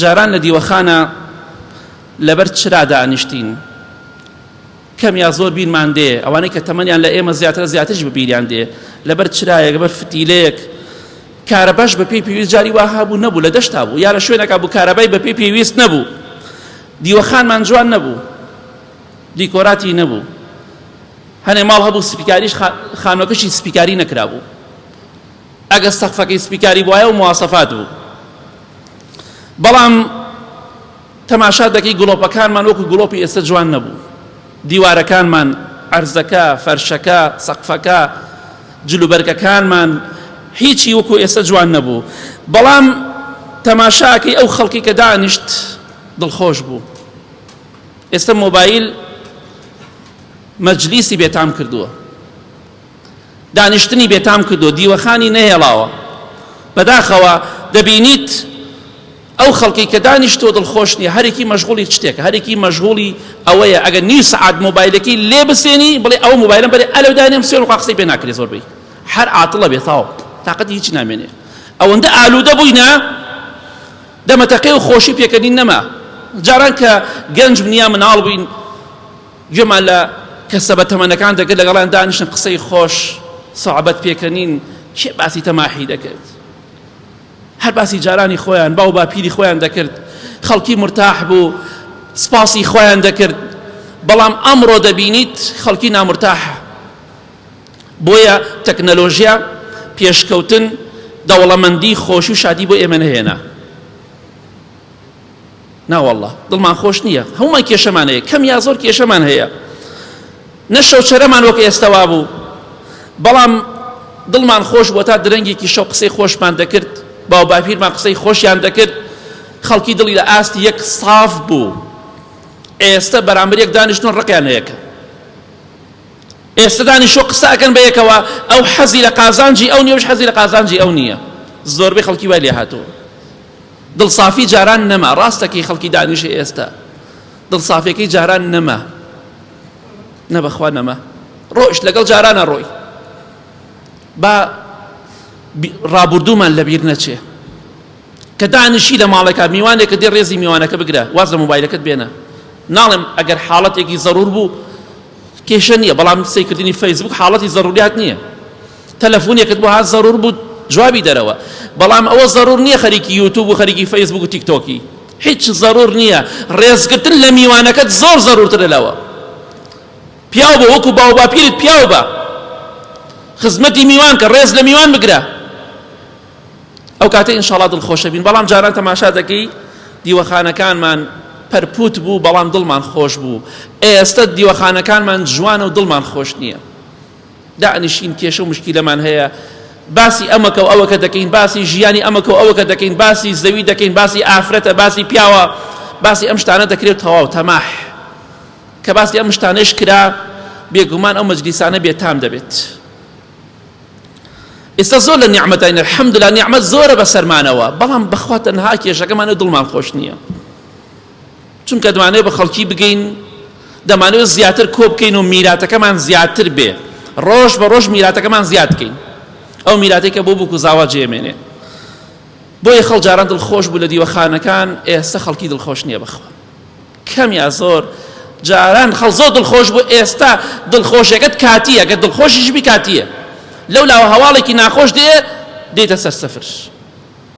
جاران لە دیوەخانە لەبەر چرا دانیشتین کەم یا زۆر بیرمان دێ ئەوانەی کە تەمەنیان لە ئێمە زیاترش بەبیریان دێ لەبەر چرایەک لەبەر فتیلەیەک کارەباش بە پێی پێویست جاری وا هەبوو نەبوو لە دەشتا بوو یا لە شوێنێکا بوو کارەبای بە پێی پێویست نەبوو دیوەخانمان جوان نەبوو دیکۆراتی نەبوو هەنێ ماڵ هەبوو سپیکاریش خانۆکەشی سپیکاری نەکرابوو ئەگە سەقفەکەی سپیکاری بووایە و مواسەفات بوو بەڵام تەماشا دەکەی گڵۆپەکانمان وەکو گڵۆپی ئێستا جوان نەبوو دیوارەکانمان عەرزەکە فەرشەکە سەقفەکە جلوبەرگەکانمان هیچی وەکو ئێستا جوان نەبوو بەڵام تەماشاکەی ئەو خەڵکی کە دانیشت دڵخۆش بوو ئێستا مۆبایل مەجلیسی بێتام کردووە دانیشتنی بێتام کردووە دیوەخانی نەهێڵاوە بەداخەوە دەبینیت ئەو خەڵکی کە دانیشتۆ دڵخۆش نییە هەرێکی مەشغوڵی شتێکە هەرێکی مەشغوڵی ئەوەیە ئەگەر نیم سەعات مۆبایلەکەی لێ بسێنی بڵێ ئەو مۆبایلم بەرێ ئەلەو دانێم سوێن و قسەی پێ ناکرێ زۆربەی هەر عاتڵە بێتاوە تاقەتی هیچ نامێنێ ئەوەندە ئالوودە بووینە دەمەتەقەی و خۆشی پێکەنین نەما جاران کە گەنج بنیا مناڵ بووین گوێمان لە کەسە بە تەمەنەکان دەکرد لەگەڵیان دانیشتن قسەی خۆش سەعبەت پێکەنین کێ باسی تەماحی دەکرد هەر باسی جارانی خۆیان باو باپیری خۆیان دەکرد خەڵکی مرتاح بوو سپاسی خۆیان دەکرد بەڵام ئەمڕۆ دەبینیت خەڵکی نامرتاحە بۆیە تەکنەلۆژیا پێشکەوتن دەوڵەمەندی خۆشی و شادی بۆ ئێمە نەهێنا ناوەڵڵا دڵمان خۆش نییە هەمومان کێشەمان هەیە کەم یا زۆر کێشەمان هەیە نەشەوچەرەمان وەک ئێستەوا بوو بەڵام دڵمان خۆش بۆ تا درەنگێکی شەو قسەی خۆشمان دەکرد باو باپیرمان قسەی خۆشیان دەکرد خەڵکی دڵی لە ئاستی یەک ساف بوو ئێستا بەرامبەر یەک دانیشتن ڕقیان هەیەکە ئێستا دانیشتۆ قسە ئەکەن بە یەکەوە ئەو حەزی لە قازانجی ئەو نییە حەزی لە قازانجی ئەو نییە زۆربەی خەڵکی وای لێ هاتووە دڵسافی جاران نەما ڕاستەکەی خەڵکی دانیشە ئێستا دڵسافیەکەی جاران نەما نەبەخوا نەما ڕۆیش لەگەڵ جارانە ڕۆی با ڕابردوومان لەبیر نەچێ کە دانیشی لە ماڵێکە میوانێکە دێ ڕێزی میوانەکە بگرە واز لە مۆبایلەکەت بێنە ناڵێم ئەگەر حاڵەتێکی زەرور بوو کێشە نییە بەڵام سەیکردنی فەیسبوک حاڵەتی زەروریات نییە تەلەفۆنێکت بۆ هات زەرور بوو جوابی دەرەوە بەڵام ئەوە زەرور نییە خەریکی یوتوب و خەریکی فەیسبوک و تیکتۆکی هیچ زەرور نییە ڕێزگرتن لە میوانەکەت زۆر زەرورترە لەوە پیاو بە وەکو باو باپیرت پیاو بە خزمەتی میوان کە ڕێز لە میوان بگرە ئەو کاتە ئینشاڵڵا دڵخۆشە بین بەڵام جاران تەماشا دەکەی دیوەخانەکانمان پەرپوت بوو بەڵام دڵمان خۆش بوو ئێستا دیوەخانەکانمان جوانە و دڵمان خۆش نییە دانیشین کێشە و مشکیلەمان هەیە باسی ئەمەکە و ئەوەکە دەکەین باسی ژیانی ئەمەکە و ئەوەکە دەکەین باسی زەوی دەکەین باسی ئافرەتە باسی پیاوە باسی ئەم شتانە دەکرێت تەواو تەماح کە باسی ئەم شتانەش کرا بێگومان ئەو مەجلیسانە بێتام دەبێت ئێستا زۆر لە نیعمەتین الحەمدوللا نیعمەت زۆرە بەسەرمانەوە بەڵام بەخوا تەنها کێشەکەمانە دڵمان خۆش نییە چونکە دەمانێت بە خەڵکی بگەین دەمانێت زیاتر کۆ بکەین و میراتەکەمان زیاتر بێ ڕۆژ بە ڕۆژ میراتەکەمان زیاد بکەین ئەو میراتێکە بۆ بووکو زاوا جێمێنێ بۆیە خەڵک جاران دڵخۆش بوو لە دیوەخانەکان ئێستا خەڵکی دڵخۆش نییە بەخوا کەم یا زۆر جاران خەڵ زۆر دڵخۆش بوو ئێستا دڵخۆشیەکەت کاتیە گە دڵخۆشیش بی کاتیە لەولاوە هەواڵێکی ناخۆش دێ دێتە سەر سەفر